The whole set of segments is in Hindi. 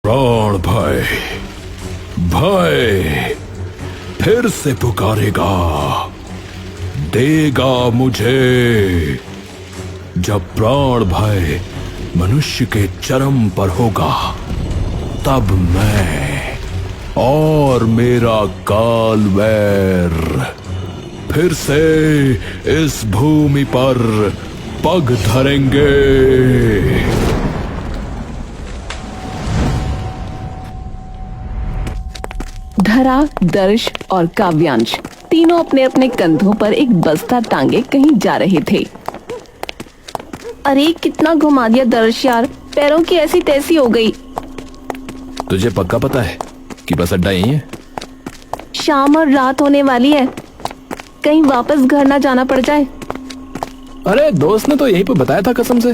प्राण भय भय फिर से पुकारेगा, देगा मुझे। जब प्राण भय मनुष्य के चरम पर होगा, तब मैं और मेरा कालवैर फिर से इस भूमि पर पग धरेंगे। धरा, दर्श और काव्यांश तीनों अपने अपने कंधों पर एक बस्ता टांगे कहीं जा रहे थे। अरे कितना घुमा दिया दर्श यार, पैरों की ऐसी तैसी हो गई। तुझे पक्का पता है कि बस अड्डा यही है? शाम और रात होने वाली है, कहीं वापस घर ना जाना पड़ जाए। अरे दोस्त ने तो यहीं पे बताया था कसम से।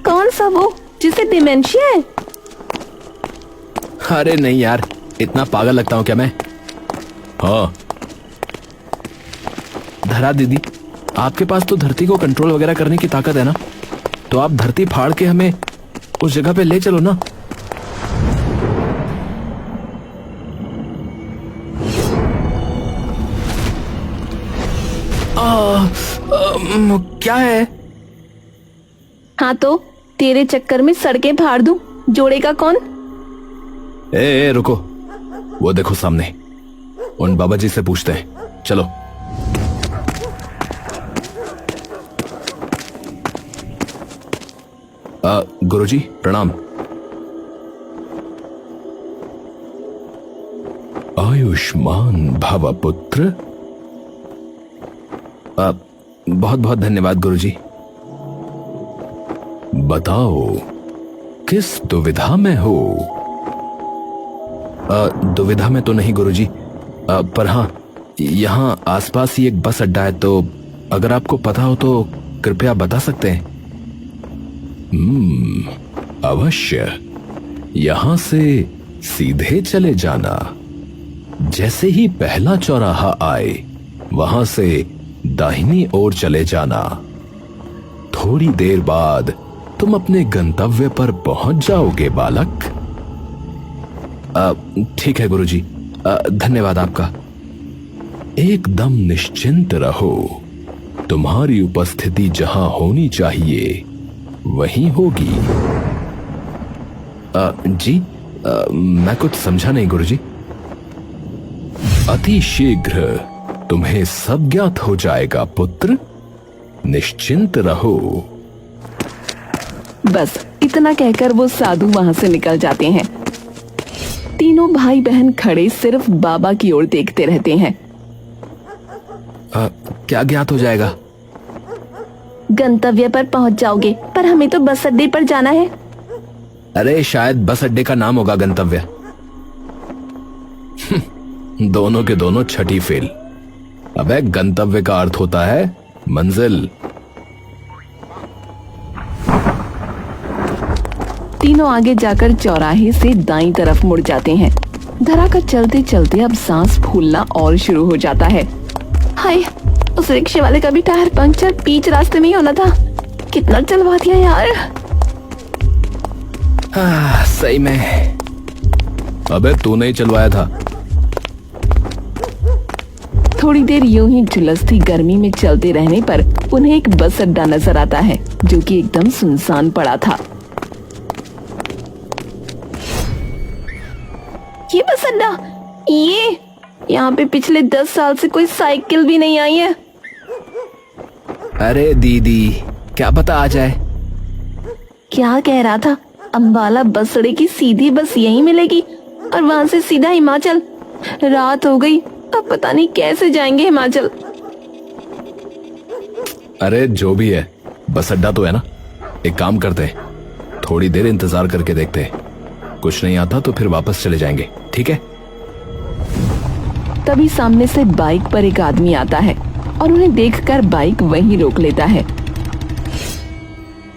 कौन सा वो जिसे डिमेंशिया है? अरे नहीं यार, इतना पागल लगता हूँ क्या मैं? हाँ धरा दीदी, आपके पास तो धरती को कंट्रोल वगैरह करने की ताकत है ना, तो आप धरती फाड़ के हमें उस जगह पे ले चलो ना। क्या है? हाँ तो तेरे चक्कर में सड़कें फाड़ दूं, जोड़ेगा कौन? ए रुको, वो देखो सामने, उन बाबा जी से पूछते हैं, चलो। गुरुजी प्रणाम। आयुष्मान भव पुत्र। बहुत बहुत धन्यवाद गुरुजी। बताओ किस दुविधा में हो? दुविधा में तो नहीं गुरुजी, पर हाँ यहाँ आसपास ही एक बस अड्डा है, तो अगर आपको पता हो तो कृपया बता सकते हैं। अवश्य, यहां से सीधे चले जाना। जैसे ही पहला चौराहा आए, वहां से दाहिनी ओर चले जाना। थोड़ी देर बाद तुम अपने गंतव्य पर पहुंच जाओगे बालक। ठीक है गुरुजी, धन्यवाद आपका। एकदम निश्चिंत रहो, तुम्हारी उपस्थिति जहां होनी चाहिए वहीं होगी। जी, मैं कुछ समझा नहीं गुरुजी। अति शीघ्र तुम्हें सब ज्ञात हो जाएगा पुत्र, निश्चिंत रहो। बस इतना कहकर वो साधु वहां से निकल जाते हैं। तीनों भाई बहन खड़े सिर्फ बाबा की ओर देखते रहते हैं। क्या ज्ञात हो जाएगा? गंतव्य पर पहुंच जाओगे, पर हमें तो बस अड्डे पर जाना है। अरे शायद बस अड्डे का नाम होगा गंतव्य। दोनों के दोनों छठी फेल। अबे गंतव्य का अर्थ होता है मंजिल। तीनों आगे जाकर चौराहे से दाईं तरफ मुड़ जाते हैं। धरा का चलते चलते अब सांस फूलना और शुरू हो जाता है। हाय, उस रिक्शे वाले का भी टायर पंक्चर बीच रास्ते में ही होना था। कितना चलवा दिया यार। सही में। अबे तूने ही चलवाया था। थोड़ी देर यूं ही झुलसती गर्मी में चलते रहने पर उन्हें एक बस अड्डा नजर आता है, जो कि एकदम सुनसान पड़ा था। ये बस अड्डा, ये यहाँ पे पिछले 10 साल से कोई साइकिल भी नहीं आई है। अरे दीदी, क्या पता आ जाए। क्या कह रहा था? अंबाला बस अड्डे की सीधी बस यहीं मिलेगी और वहां से सीधा हिमाचल। रात हो गई, अब पता नहीं कैसे जाएंगे हिमाचल। अरे जो भी है, बस अड्डा तो है ना। एक काम करते हैं, थोड़ी देर इंतजार करके देखते हैं। कुछ नहीं आता तो फिर वापस चले जाएंगे, ठीक है? तभी सामने से बाइक पर एक आदमी आता है और उन्हें देखकर बाइक वहीं रोक लेता है।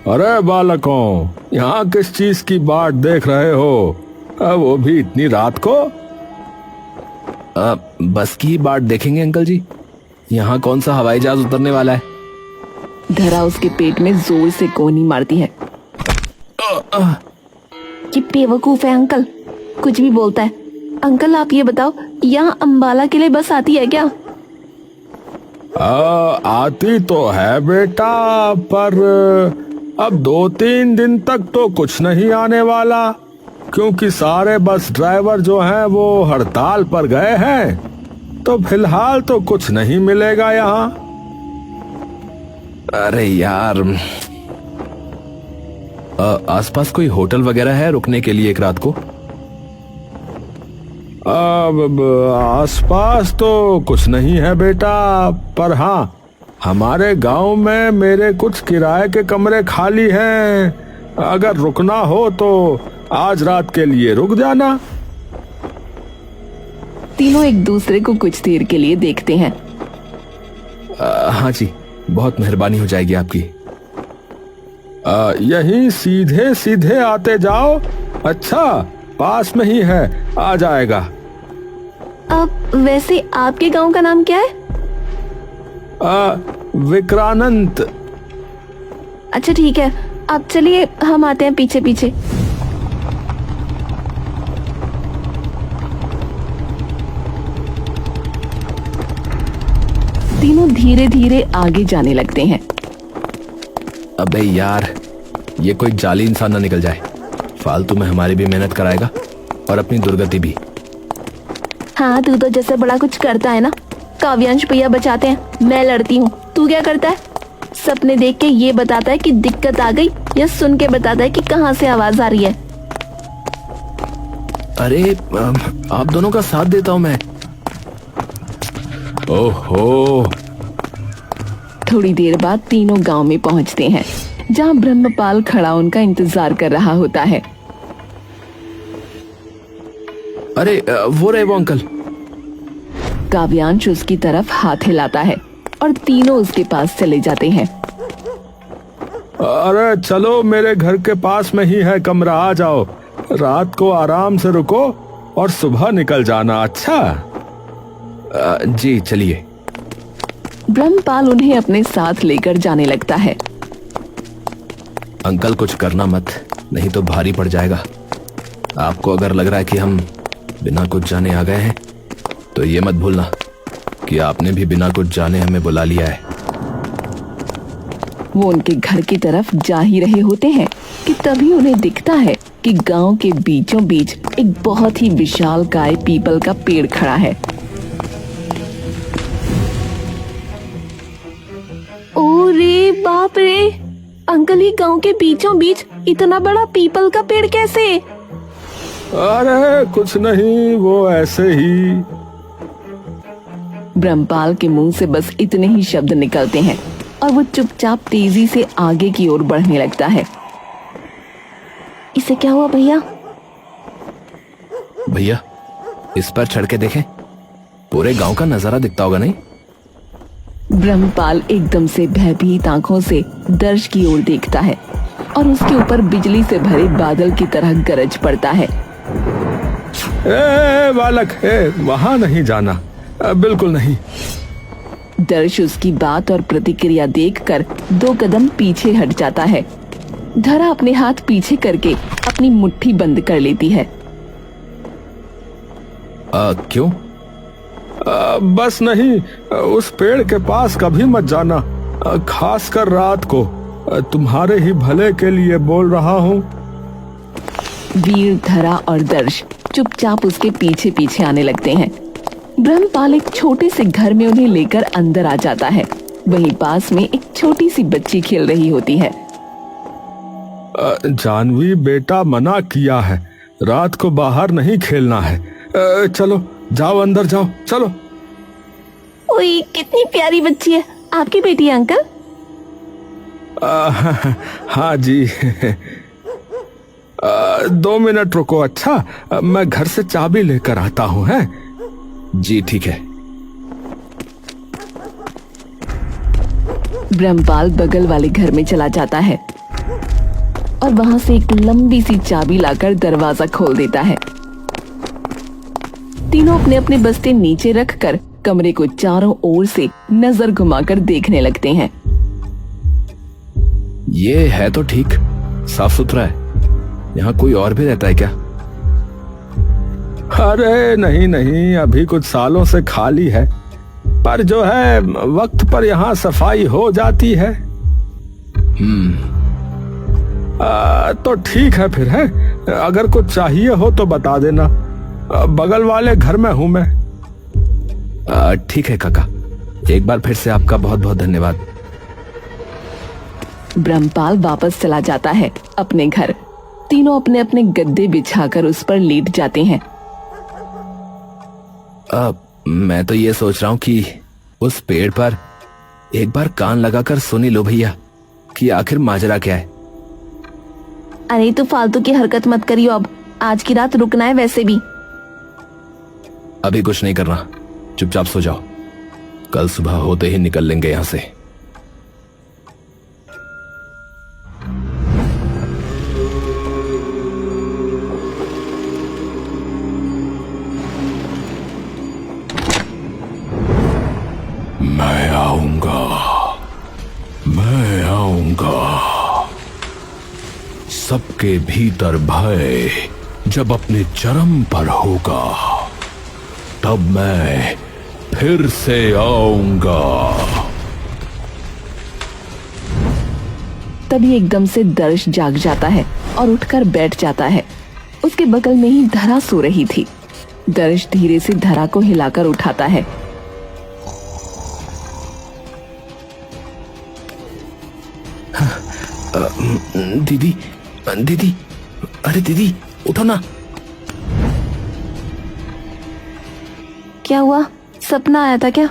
अरे बालकों, यहाँ किस चीज की बाट देख रहे हो? वो भी इतनी रात को? बस की बाट देखेंगे अंकल जी। यहाँ कौन सा हवाई जहाज उतरने वाला है? धरा उसके पेट में जोर से कोहनी मारती है। ये बेवकूफ है अंकल, कुछ भी बोलता है। अंकल आप ये बताओ, यहाँ अम्बाला के लिए बस आती है क्या? आती तो है बेटा, पर अब 2-3 दिन तक तो कुछ नहीं आने वाला, क्योंकि सारे बस ड्राइवर जो हैं वो हड़ताल पर गए हैं। तो फिलहाल तो कुछ नहीं मिलेगा यहाँ। अरे यार, आसपास कोई होटल वगैरह है रुकने के लिए एक रात को? अब आसपास तो कुछ नहीं है बेटा, पर हाँ, हमारे गांव में मेरे कुछ किराए के कमरे खाली हैं। अगर रुकना हो तो आज रात के लिए रुक जाना। तीनों एक दूसरे को कुछ देर के लिए देखते हैं। हाँ जी, बहुत मेहरबानी हो जाएगी आपकी। यहीं सीधे सीधे आते जाओ। अच्छा, पास में ही है, आ जाएगा। अब वैसे आपके गांव का नाम क्या है? विक्रानंत। अच्छा ठीक है, आप चलिए, हम आते हैं पीछे पीछे। तीनों धीरे धीरे आगे जाने लगते हैं। अबे यार, ये कोई जाली इंसान ना निकल जाए। फालतू में हमारी भी मेहनत कराएगा और अपनी दुर्गति भी। हाँ, तू तो जैसे बड़ा कुछ करता है ना। काव्यांश भैया बचाते हैं, मैं लड़ती हूँ। तू क्या करता है? सपने देख के ये बताता है कि दिक्कत आ गई, या सुन के बताता है कि कहाँ से आवाज आ रही है? अरे आप दोनों का साथ देता हूँ मैं। ओहो। थोड़ी देर बाद तीनों गांव में पहुंचते हैं, जहां ब्रह्मपाल खड़ा उनका इंतजार कर रहा होता है। अरे वो रहे वो अंकल। काव्यांश उसकी तरफ हाथ हिलाता है और तीनों उसके पास चले जाते हैं। अरे चलो, मेरे घर के पास में ही है कमरा, आ जाओ। रात को आराम से रुको और सुबह निकल जाना। अच्छा? जी चलिए। ब्रह्मपाल उन्हें अपने साथ लेकर जाने लगता है। अंकल कुछ करना मत, नहीं तो भारी पड़ जाएगा। आपको अगर लग रहा है कि हम बिना कुछ जाने आ गए हैं, तो ये मत भूलना कि आपने भी बिना कुछ जाने हमें बुला लिया है। वो उनके घर की तरफ जा ही रहे होते हैं कि तभी उन्हें दिखता है कि गांव के बीचों बीच एक बहुत ही विशालकाय पीपल का पेड़ खड़ा है। ओ रे बाप रे, अंकल ही गांव के बीचों बीच इतना बड़ा पीपल का पेड़ कैसे? अरे कुछ नहीं, वो ऐसे ही। ब्रह्मपाल के मुंह से बस इतने ही शब्द निकलते हैं और वो चुपचाप तेजी से आगे की ओर बढ़ने लगता है। इसे क्या हुआ भैया? भैया, इस पर चढ़ के देखें, पूरे गांव का नजारा दिखता होगा नहीं? ब्रह्मपाल एकदम से भयभीत आंखों से दर्श की ओर देखता है और उसके ऊपर बिजली से भरे बादल की तरह गरज पड़ता है। बालक है, वहां नहीं जाना, बिल्कुल नहीं। दर्श उसकी बात और प्रतिक्रिया देखकर 2 कदम पीछे हट जाता है। धरा अपने हाथ पीछे करके अपनी मुट्ठी बंद कर लेती है। क्यों? बस नहीं, उस पेड़ के पास कभी मत जाना, खासकर रात को। तुम्हारे ही भले के लिए बोल रहा हूँ। वीर, धरा और दर्श चुपचाप उसके पीछे पीछे आने लगते हैं। ब्रह्मपाल एक छोटे से घर में उन्हें लेकर अंदर आ जाता है। वहीं पास में एक छोटी सी बच्ची खेल रही होती है। जानवी बेटा, मना किया है, रात को बाहर नहीं खेलना है। चलो जाओ, अंदर जाओ, चलो। ओए, कितनी प्यारी बच्ची है, आपकी बेटी है अंकल? हाँ जी। 2 मिनट रुको। अच्छा, मैं घर से चाबी लेकर आता हूँ। है जी ठीक है। ब्रह्मपाल बगल वाले घर में चला जाता है और वहां से एक लंबी सी चाबी लाकर दरवाजा खोल देता है। तीनों अपने अपने बस्ते नीचे रखकर कमरे को चारों ओर से नजर घुमाकर देखने लगते हैं। ये है तो ठीक, साफ सुथरा है। यहाँ कोई और भी रहता है क्या? अरे नहीं नहीं, अभी कुछ सालों से खाली है, पर जो है वक्त पर यहाँ सफाई हो जाती है। तो ठीक है फिर है, अगर कुछ चाहिए हो तो बता देना, बगल वाले घर में हूं मैं। ठीक है काका, एक बार फिर से आपका बहुत बहुत धन्यवाद। ब्रह्मपाल वापस चला जाता है अपने घर। तीनों अपने अपने गद्दे बिछाकर उस पर लेट जाते हैं। मैं तो ये सोच रहा हूँ कि उस पेड़ पर एक बार कान लगाकर सुन ही लो भैया कि आखिर माजरा क्या है। अरे तू फालतू की हरकत मत करियो, अब आज की रात रुकना है वैसे भी। अभी कुछ नहीं करना, चुपचाप सो जाओ, कल सुबह होते ही निकल लेंगे यहां से। मैं आऊंगा। सबके भीतर भय जब अपने चरम पर होगा तब मैं फिर से आऊंगा। तभी एकदम से दर्श जाग जाता है और उठकर बैठ जाता है। उसके बगल में ही धरा सो रही थी। दर्श धीरे से धरा को हिलाकर उठाता है। दीदी दीदी, अरे दीदी उठो ना। क्या हुआ, सपना आया था क्या?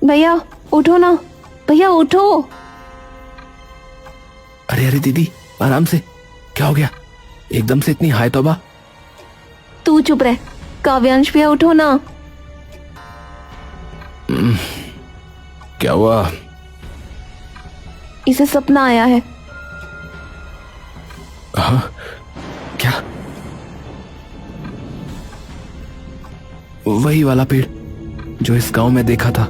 भैया उठो ना, भैया उठो। अरे अरे दीदी आराम से, क्या हो गया एकदम से इतनी हाय तौबा? तू चुप रह, काव्यांश भैया उठो ना। क्या हुआ? इसे सपना आया है। हाँ क्या? वही वाला पेड़ जो इस गांव में देखा था।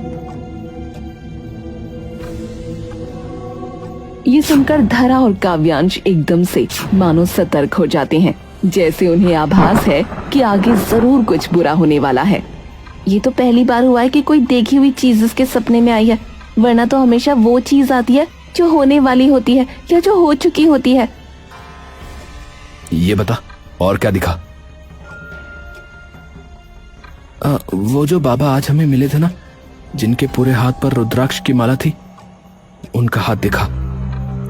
ये सुनकर धरा और काव्यांश एकदम से मानो सतर्क हो जाते हैं, जैसे उन्हें आभास है कि आगे जरूर कुछ बुरा होने वाला है। ये तो पहली बार हुआ है कि कोई देखी हुई चीज उसके सपने में आई है, वरना तो हमेशा वो चीज आती है जो होने वाली होती है या जो हो चुकी होती है। ये बता और क्या दिखा? वो जो बाबा आज हमें मिले थे ना, जिनके पूरे हाथ पर रुद्राक्ष की माला थी, उनका हाथ दिखा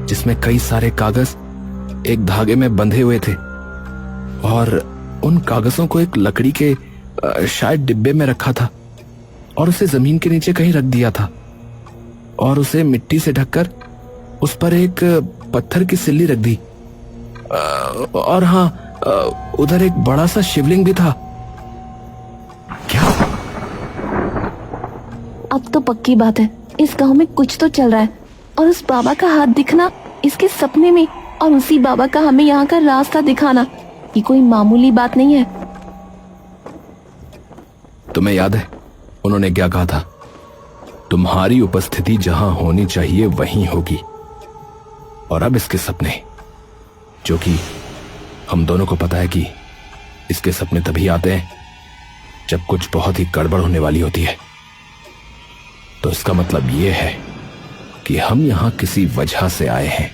जिसमें कई सारे कागज एक धागे में बंधे हुए थे और उन कागजों को एक लकड़ी के शायद डिब्बे में रखा था और उसे जमीन के नीचे कहीं रख दिया था और उसे मिट्टी से ढककर उस पर एक पत्थर की सिल्ली रख दी। और हाँ, उधर एक बड़ा सा शिवलिंग भी था। क्या? अब तो पक्की बात है, इस गांव में कुछ तो चल रहा है। और उस बाबा का हाथ दिखना इसके सपने में, और उसी बाबा का हमें यहाँ का रास्ता दिखाना, ये कोई मामूली बात नहीं है। तुम्हें याद है उन्होंने क्या कहा था? तुम्हारी उपस्थिति जहां होनी चाहिए वहीं होगी। और अब इसके सपने, जो कि हम दोनों को पता है कि इसके सपने तभी आते हैं जब कुछ बहुत ही गड़बड़ होने वाली होती है, तो इसका मतलब यह है कि हम यहां किसी वजह से आए हैं।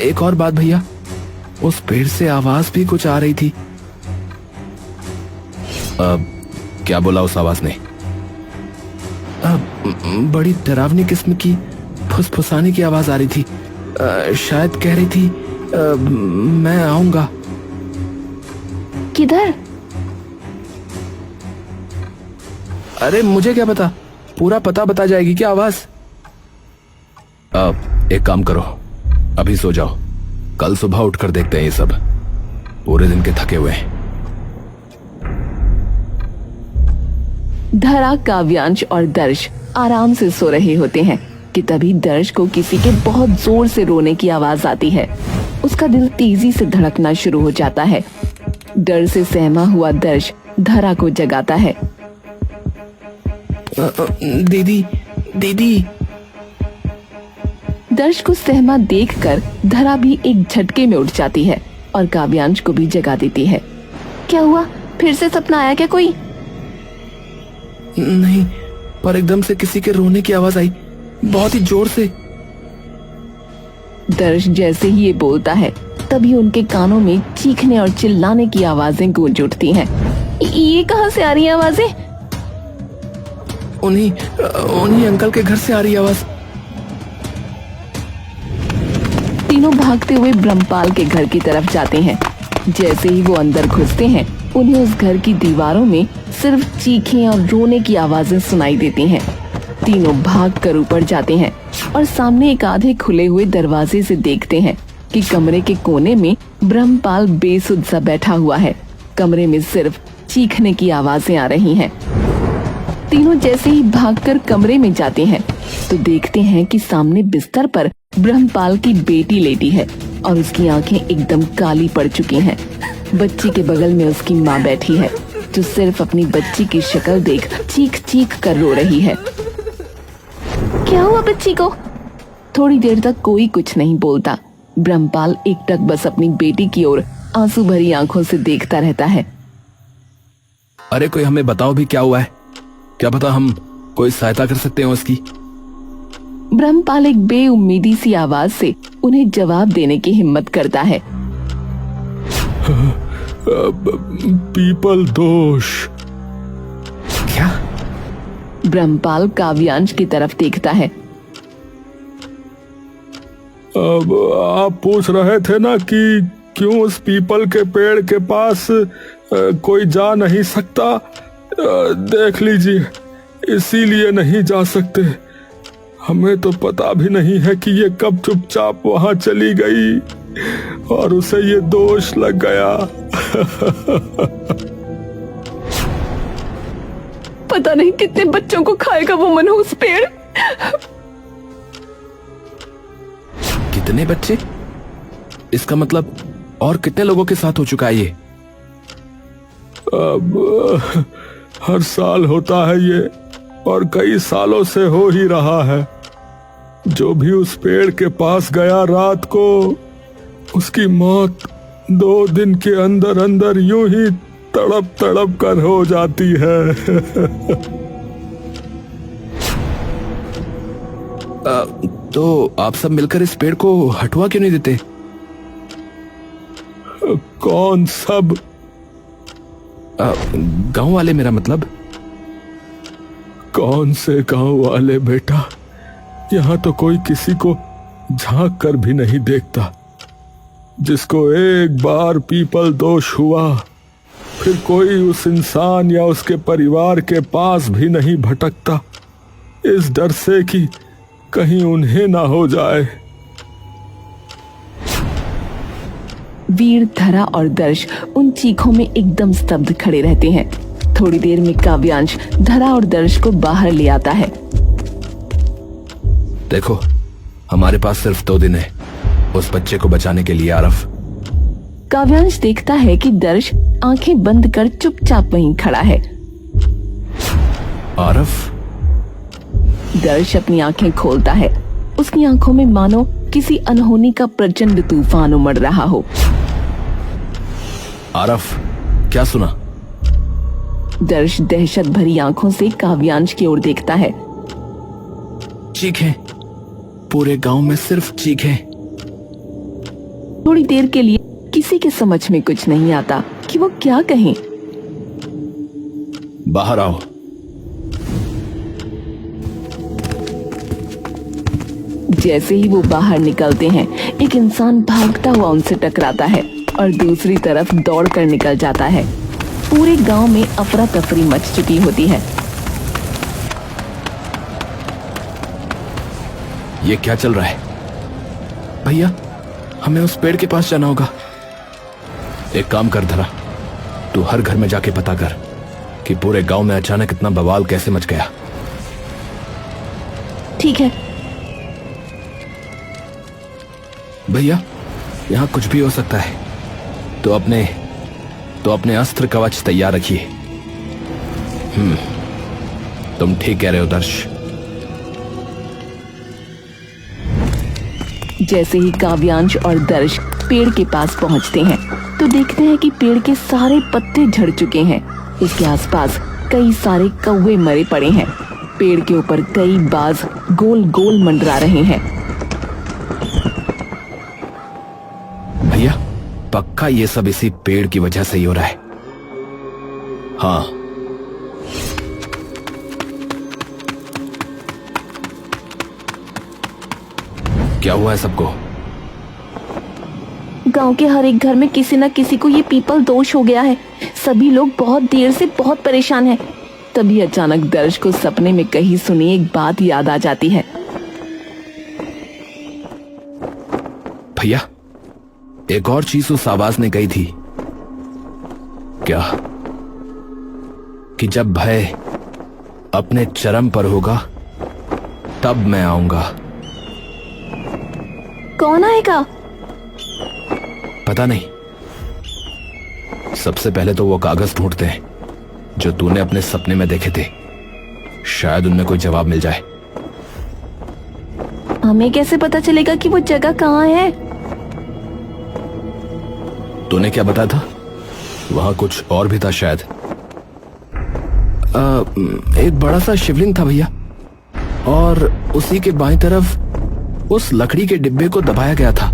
एक और बात भैया, उस पेड़ से आवाज भी कुछ आ रही थी। क्या बोला उस आवाज ने? बड़ी डरावनी किस्म की फुसफुसाने की आवाज आ रही थी। शायद कह रही थी मैं आऊंगा। किधर? अरे मुझे क्या पता, पूरा पता बता जाएगी क्या आवाज? एक काम करो, अभी सो जाओ, कल सुबह उठकर देखते हैं। ये सब पूरे दिन के थके हुए हैं। धरा, काव्यांश और दर्श आराम से सो रहे होते हैं कि तभी दर्श को किसी के बहुत जोर से रोने की आवाज आती है। उसका दिल तेजी से धड़कना शुरू हो जाता है। डर से सहमा हुआ दर्श धरा को जगाता है। दीदी दीदी। दर्श को सहमा देखकर धरा भी एक झटके में उठ जाती है और काव्यांश को भी जगा देती है। क्या हुआ, फिर से सपना आया क्या कोई? नहीं, पर एकदम से किसी के रोने की आवाज आई, बहुत ही जोर से। दर्श जैसे ही ये बोलता है तभी उनके कानों में चीखने और चिल्लाने की आवाजें गूंज उठती हैं। ये कहाँ से आ रही है आवाजें? उन्हीं अंकल के घर से आ रही है आवाज। तीनों भागते हुए ब्रह्मपाल के घर की तरफ जाते हैं। जैसे ही वो अंदर घुसते हैं उन्हें उस घर की दीवारों में सिर्फ चीखें और रोने की आवाजें सुनाई देती हैं। तीनों भागकर ऊपर जाते हैं और सामने एक आधे खुले हुए दरवाजे से देखते हैं कि कमरे के कोने में ब्रह्मपाल बेसुध सा बैठा हुआ है। कमरे में सिर्फ चीखने की आवाजें आ रही हैं। तीनों जैसे ही भागकर कमरे में जाते हैं तो देखते हैं कि सामने बिस्तर पर ब्रह्मपाल की बेटी लेटी है और उसकी आंखें एकदम काली पड़ चुकी हैं। बच्ची के बगल में उसकी माँ बैठी है जो सिर्फ अपनी बच्ची की शक्ल देख चीख चीख कर रो रही है। क्या हुआ बच्ची को? थोड़ी देर तक कोई कुछ नहीं बोलता। ब्रह्मपाल एकटक बस अपनी बेटी की ओर आंसू भरी आंखों से देखता रहता है। अरे कोई हमें बताओ भी क्या हुआ है, क्या पता हम कोई सहायता कर सकते हो उसकी। ब्रह्मपाल एक बेउम्मीदी सी आवाज से उन्हें जवाब देने की हिम्मत करता है। पीपल दोष। क्या? ब्रह्मपाल काव्यांश की तरफ देखता है। अब आप पूछ रहे थे ना कि क्यों उस पीपल के पेड़ के पास कोई जा नहीं सकता। देख लीजिए, इसीलिए नहीं जा सकते। हमें तो पता भी नहीं है कि ये कब चुपचाप वहां चली गई और उसे ये दोष लग गया। पता नहीं कितने बच्चों को खाएगा वो मनहूस पेड़। कितने बच्चे? इसका मतलब और कितने लोगों के साथ हो चुका है ये? अब हर साल होता है ये और कई सालों से हो ही रहा है। जो भी उस पेड़ के पास गया रात को, उसकी मौत 2 दिन के अंदर अंदर यूं ही तड़प तड़प कर हो जाती है। तो आप सब मिलकर इस पेड़ को हटवा क्यों नहीं देते? कौन सब? गांव वाले, मेरा मतलब। कौन से गांव वाले बेटा? यहाँ तो कोई किसी को झांक कर भी नहीं देखता। जिसको एक बार पीपल दोष हुआ, फिर कोई उस इंसान या उसके परिवार के पास भी नहीं भटकता, इस डर से कि कहीं उन्हें ना हो जाए। वीर, धरा और दर्श उन चीखों में एकदम स्तब्ध खड़े रहते हैं। थोड़ी देर में काव्यांश धरा और दर्श को बाहर ले आता है। देखो, हमारे पास सिर्फ 2 दिन है उस बच्चे को बचाने के लिए। आरफ। काव्यांश देखता है कि दर्श आंखें बंद कर चुपचाप वहीं खड़ा है। आरफ। दर्श अपनी आंखें खोलता है। उसकी आंखों में मानो किसी अनहोनी का प्रचंड तूफान उमड़ रहा हो। आरफ, क्या सुना? दर्श दहशत भरी आंखों से काव्यांश की ओर देखता है। चीखें, पूरे गांव में सिर्फ चीखें। थोड़ी देर के लिए किसी के समझ में कुछ नहीं आता कि वो क्या कहें। बाहर आओ। जैसे ही वो बाहर निकलते हैं, एक इंसान भागता हुआ उनसे टकराता है और दूसरी तरफ दौड़कर निकल जाता है। पूरे गांव में अफरा तफरी मच चुकी होती है। ये क्या चल रहा है? भैया, हमें उस पेड़ के पास जाना होगा। एक काम कर धरा, तू हर घर में जाके पता कर कि पूरे गांव में अचानक इतना बवाल कैसे मच गया। ठीक है। भैया, यहाँ कुछ भी हो सकता है, तो अपने अस्त्र कवच तैयार रखिए। तुम ठीक कह रहे हो दर्श। जैसे ही काव्यांश और दर्श पेड़ के पास पहुंचते हैं तो देखते हैं कि पेड़ के सारे पत्ते झड़ चुके हैं। इसके आसपास कई सारे कौवे मरे पड़े हैं। पेड़ के ऊपर कई बाज गोल गोल मंडरा रहे हैं। भैया, पक्का ये सब इसी पेड़ की वजह से ही हो रहा है। हाँ, क्या हुआ है सबको? गांव के हर एक घर में किसी न किसी को ये पीपल दोष हो गया है। सभी लोग बहुत देर से बहुत परेशान हैं। तभी अचानक दर्श को सपने में कही सुनी एक बात याद आ जाती है। भैया, एक और चीज उस आवाज ने कही थी। क्या? कि जब भय अपने चरम पर होगा तब मैं आऊंगा। कौन आएगा? पता नहीं। सबसे पहले तो वो कागज ढूंढते हैं जो तूने अपने सपने में देखे थे। शायद उनमें कोई जवाब मिल जाए। हमें कैसे पता चलेगा कि वो जगह कहाँ है? तूने क्या बताया था? वहां कुछ और भी था शायद। एक बड़ा सा शिवलिंग था भैया, और उसी के बाईं तरफ उस लकड़ी के डिब्बे को दबाया गया था।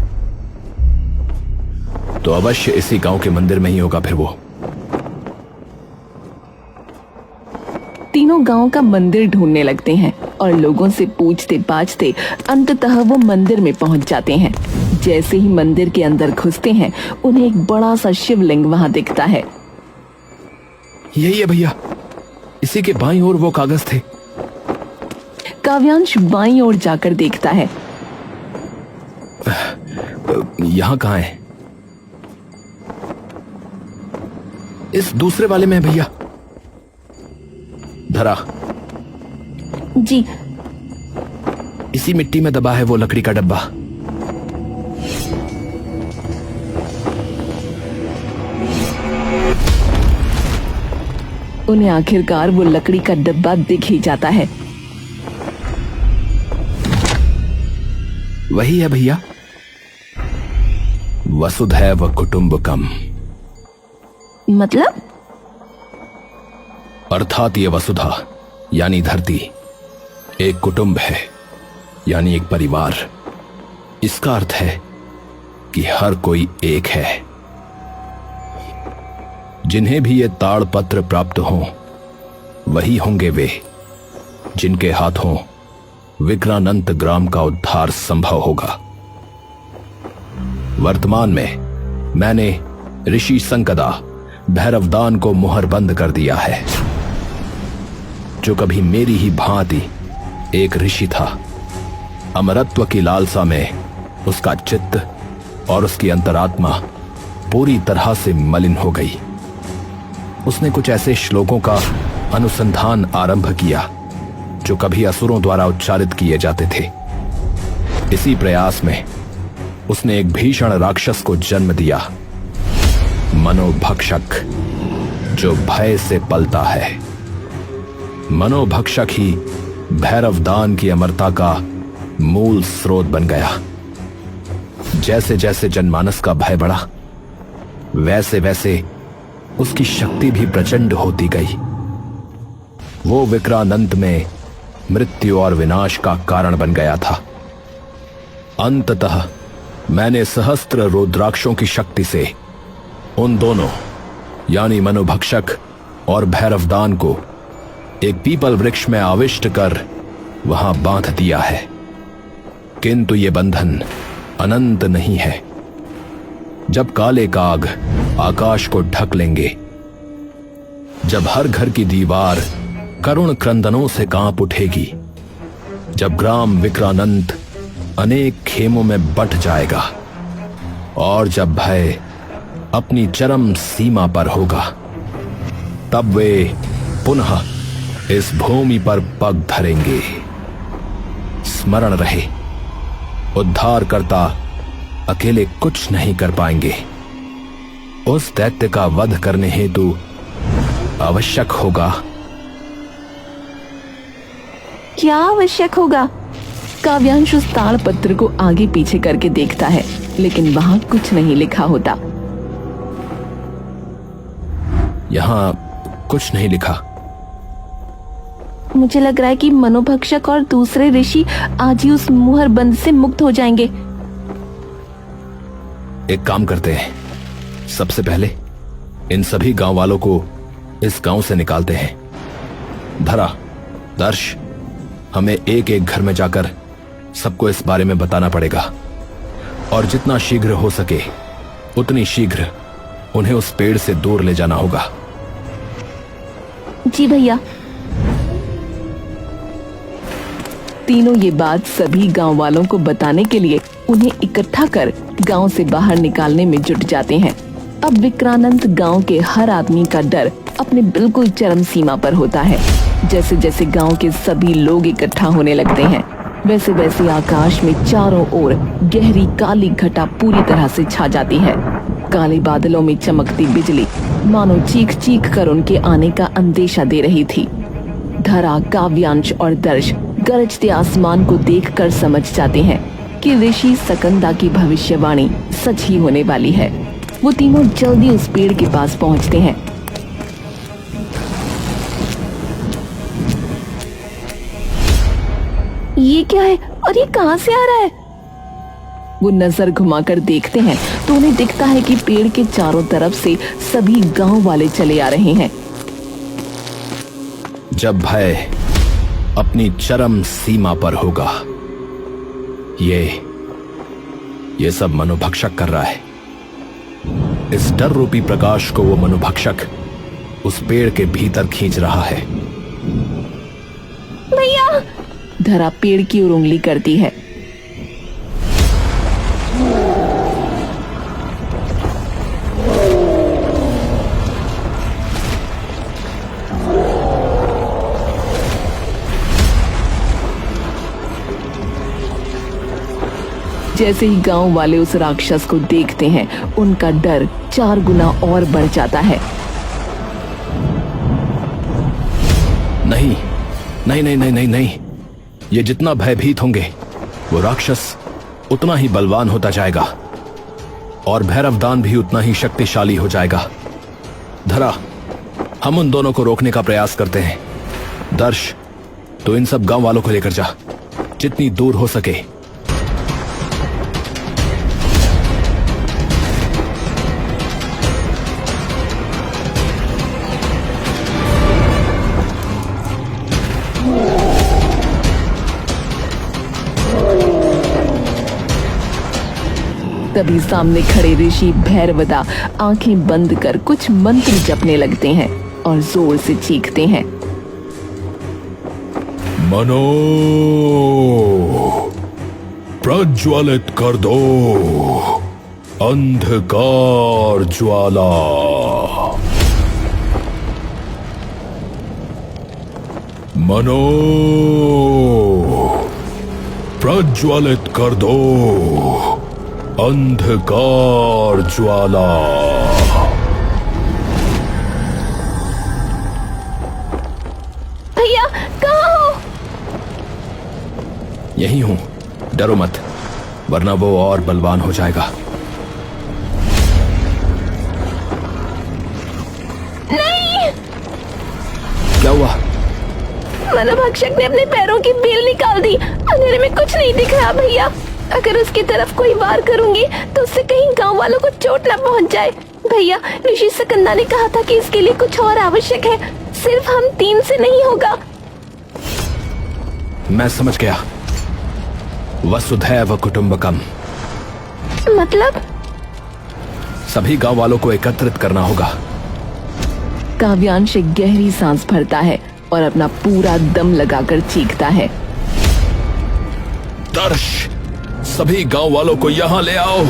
तो अवश्य इसी गांव के मंदिर में ही होगा फिर वो। तीनों गांव का मंदिर ढूंढने लगते हैं और लोगों से पूछते पाछते अंततः वो मंदिर में पहुंच जाते हैं। जैसे ही मंदिर के अंदर घुसते हैं उन्हें एक बड़ा सा शिवलिंग वहां दिखता है। यही है भैया, इसी के बाईं ओर वो कागज थे। काव्यांश बाईं ओर जाकर देखता है। यहां कहां है? इस दूसरे वाले में है भैया। धरा। जी। इसी मिट्टी में दबा है वो लकड़ी का डब्बा। उन्हें आखिरकार वो लकड़ी का डब्बा दिख ही जाता है। वही है भैया, वसुधैव कुटुंबकम। मतलब? अर्थात ये वसुधा यानी धरती एक कुटुंब है, यानी एक परिवार। इसका अर्थ है कि हर कोई एक है। जिन्हें भी ये ताड़पत्र प्राप्त हो वही होंगे वे जिनके हाथों विक्रानंत ग्राम का उद्धार संभव होगा। वर्तमान में मैंने ऋषि संकदा भैरवदान को मुहरबंद कर दिया है, जो कभी मेरी ही भांति एक ऋषि था। अमरत्व की लालसा में उसका चित्त और उसकी अंतरात्मा पूरी तरह से मलिन हो गई। उसने कुछ ऐसे श्लोकों का अनुसंधान आरंभ किया जो कभी असुरों द्वारा उच्चारित किए जाते थे। इसी प्रयास में उसने एक भीषण राक्षस को जन्म दिया, मनोभक्षक, जो भय से पलता है। मनोभक्षक ही भैरवदान की अमरता का मूल स्रोत बन गया। जैसे जैसे जनमानस का भय बढ़ा, वैसे वैसे उसकी शक्ति भी प्रचंड होती गई। वो विक्रानंत में मृत्यु और विनाश का कारण बन गया था। अंततः मैंने सहस्त्र रुद्राक्षों की शक्ति से उन दोनों यानी मनोभक्षक और भैरवदान को एक पीपल वृक्ष में आविष्ट कर वहां बांध दिया है। किंतु ये बंधन अनंत नहीं है। जब काले काग आकाश को ढक लेंगे, जब हर घर की दीवार करुण क्रंदनों से कांप उठेगी, जब ग्राम विक्रानंत अनेक खेमों में बंट जाएगा और जब भय अपनी चरम सीमा पर होगा, तब वे पुनः इस भूमि पर पग धरेंगे। स्मरण रहे, उद्धारकर्ता अकेले कुछ नहीं कर पाएंगे। उस दैत्य का वध करने हेतु आवश्यक होगा। क्या आवश्यक होगा? काव्यांश उस ताड़पत्र को आगे पीछे करके देखता है, लेकिन वहाँ कुछ नहीं लिखा होता। यहाँ कुछ नहीं लिखा। मुझे लग रहा है कि मनोभक्षक और दूसरे ऋषि आज ही उस मुहर बंद से मुक्त हो जाएंगे। एक काम करते हैं, सबसे पहले इन सभी गांव वालों को इस गांव से निकालते हैं। धरा, दर्श, हमें एक एक घर में जाकर सबको इस बारे में बताना पड़ेगा और जितना शीघ्र हो सके उतनी शीघ्र उन्हें उस पेड़ से दूर ले जाना होगा। जी भैया। तीनों ये बात सभी गांव वालों को बताने के लिए उन्हें इकट्ठा कर गांव से बाहर निकालने में जुट जाते हैं। अब विक्रानंद गांव के हर आदमी का डर अपने बिल्कुल चरम सीमा पर होता है। जैसे जैसे गांव के सभी लोग इकट्ठा होने लगते हैं, वैसे वैसे आकाश में चारों ओर गहरी काली घटा पूरी तरह से छा जाती है। काले बादलों में चमकती बिजली मानो चीख चीख कर उनके आने का अंदेशा दे रही थी। धरा, काव्यांश और दर्श गरजते आसमान को देखकर समझ जाते हैं कि ऋषि सकंदा की भविष्यवाणी सच ही होने वाली है। वो तीनों जल्दी उस पेड़ के पास पहुंचते हैं। ये क्या है और ये कहाँ से आ रहा है? वो नजर घुमाकर देखते हैं तो उन्हें दिखता है कि पेड़ के चारों तरफ से सभी गांव वाले चले आ रहे हैं। जब भय अपनी चरम सीमा पर होगा, ये सब मनोभक्षक कर रहा है। इस डर रूपी प्रकाश को वो मनोभक्षक उस पेड़ के भीतर खींच रहा है। भैया! धरा पेड़ की ओर उंगली करती है। जैसे ही गांव वाले उस राक्षस को देखते हैं, उनका डर 4 गुना और बढ़ जाता है। नहीं नहीं नहीं नहीं नहीं नहीं, ये जितना भयभीत होंगे वो राक्षस उतना ही बलवान होता जाएगा और भैरवदान भी उतना ही शक्तिशाली हो जाएगा। धरा, हम उन दोनों को रोकने का प्रयास करते हैं। दर्श, तो इन सब गांव वालों को लेकर जा, जितनी दूर हो सके। तभी सामने खड़े ऋषि भैरवदा आंखें बंद कर कुछ मंत्र जपने लगते हैं और जोर से चीखते हैं। मनो प्रज्वलित कर दो अंधकार ज्वाला। मनो प्रज्वलित कर दो अंधकार ज्वाला। भैया कहाँ हो? यही हूं, डरो मत, वरना वो और बलवान हो जाएगा। नहीं! क्या हुआ? मनोभक्षक ने अपने पैरों की बेल निकाल दी। अंधेरे में कुछ नहीं दिख रहा भैया। अगर उसकी तरफ कोई वार करूंगी तो उससे कहीं गांव वालों को चोट न पहुंच जाए। भैया, ऋषि सकंदा ने कहा था कि इसके लिए कुछ और आवश्यक है, सिर्फ हम 3 से नहीं होगा। मैं समझ गया, वसुधैव कुटुंबकम। मतलब? सभी गांव वालों को एकत्रित करना होगा। काव्यांश एक गहरी सांस भरता है और अपना पूरा दम लगाकर चीखता है। दर्श, सभी गांव वालों को यहाँ ले आओ।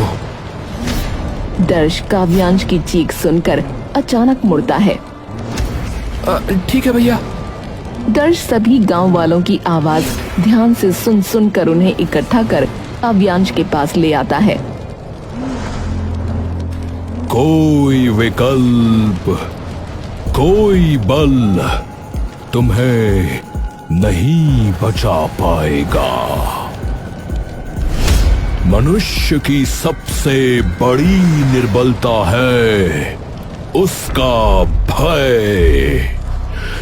दर्श काव्यांश की चीख सुनकर अचानक मुड़ता है। ठीक है भैया। दर्श सभी गांव वालों की आवाज ध्यान से सुन सुन कर उन्हें इकट्ठा कर काव्यांश के पास ले आता है। कोई विकल्प, कोई बल तुम्हें नहीं बचा पाएगा। मनुष्य की सबसे बड़ी निर्बलता है उसका भय,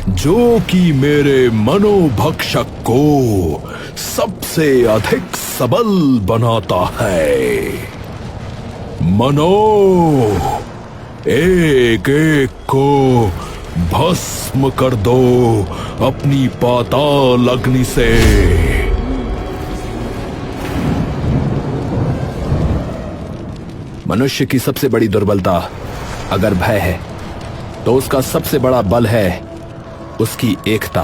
जो कि मेरे मनोभक्षक को सबसे अधिक सबल बनाता है। मनो, एक एक को भस्म कर दो अपनी पाताल अग्नि से। मनुष्य की सबसे बड़ी दुर्बलता अगर भय है तो उसका सबसे बड़ा बल है उसकी एकता।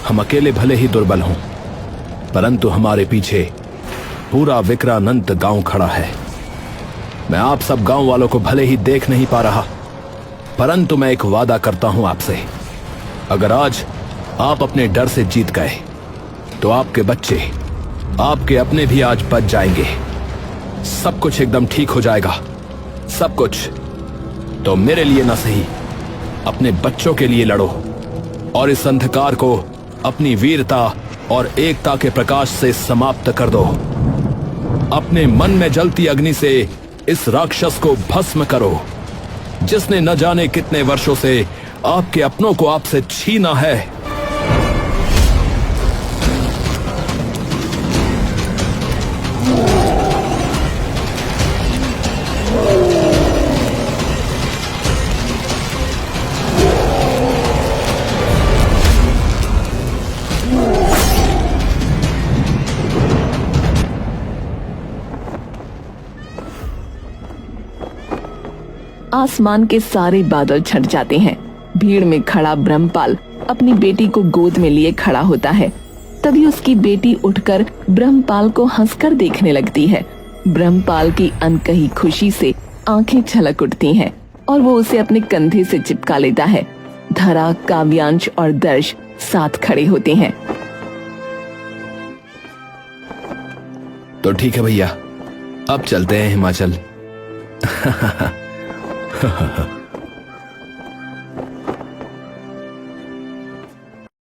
हम अकेले भले ही दुर्बल हों, परंतु हमारे पीछे पूरा विक्रानंत गांव खड़ा है। मैं आप सब गांव वालों को भले ही देख नहीं पा रहा, परंतु मैं एक वादा करता हूं आपसे, अगर आज आप अपने डर से जीत गए तो आपके बच्चे, आपके अपने भी आज बच जाएंगे। सब कुछ एकदम ठीक हो जाएगा, सब कुछ। तो मेरे लिए ना सही, अपने बच्चों के लिए लड़ो और इस अंधकार को अपनी वीरता और एकता के प्रकाश से समाप्त कर दो। अपने मन में जलती अग्नि से इस राक्षस को भस्म करो, जिसने न जाने कितने वर्षों से आपके अपनों को आपसे छीना है। आसमान के सारे बादल छट जाते हैं। भीड़ में खड़ा ब्रह्मपाल अपनी बेटी को गोद में लिए खड़ा होता है। तभी उसकी बेटी उठकर ब्रह्मपाल को हंसकर देखने लगती है। ब्रह्मपाल की अनकही खुशी से आंखें छलक उठती हैं और वो उसे अपने कंधे से चिपका लेता है। धरा, काव्यांश और दर्श साथ खड़े होते हैं। तो ठीक है भैया, अब चलते हैं हिमाचल।